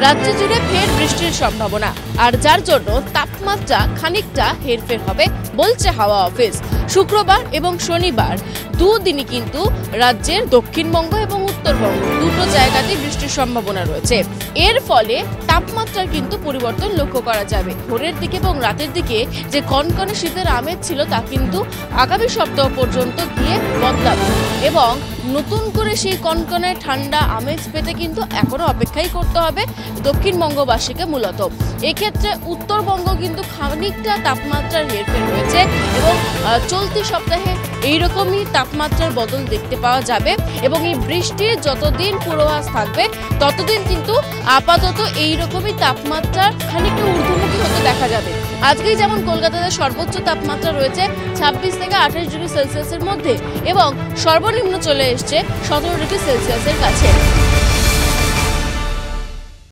রাজ্য জুড়ে ফের বৃষ্টির সম্ভাবনা, আর যার জন্য তাপমাত্রা খানিকটা হেরফের হবে বলছে হাওয়া অফিস। শুক্রবার এবং শনিবার দুদিনই কিন্তু রাজ্যের দক্ষিণবঙ্গ এবং উত্তরবঙ্গ দুটো জায়গাতেই বৃষ্টির সম্ভাবনা রয়েছে। এর ফলে তাপমাত্রার কিন্তু পরিবর্তন লক্ষ্য করা যাবে। ভোরের দিকে এবং রাতের দিকে যে কনকনে শীতের আমেজ ছিল তা কিন্তু আগামী সপ্তাহ পর্যন্ত গিয়ে বদলাবে এবং নতুন করে সেই কনকনে ঠান্ডা আমেজ পেতে কিন্তু এখনো অপেক্ষাই করতে হবে দক্ষিণবঙ্গবাসীকে। মূলত এক্ষেত্রে উত্তরবঙ্গ কিন্তু খানিকটা তাপমাত্রার হেরফের রয়েছে এবং চলতি সপ্তাহে এইরকমই তাপমাত্রার বদল দেখতে পাওয়া যাবে এবং এই বৃষ্টির যতদিন পূর্বাভাস থাকবে ততদিন কিন্তু আপাতত এইরকমই তাপমাত্রার খানিকটা ঊর্ধ্বমুখী হতে দেখা যাবে। আজকেই যেমন কলকাতাতে সর্বোচ্চ তাপমাত্রা রয়েছে 26 থেকে 28 ডিগ্রি সেলসিয়াসের মধ্যে এবং সর্বনিম্ন চলে এসছে 17 ডিগ্রি সেলসিয়াসের কাছে।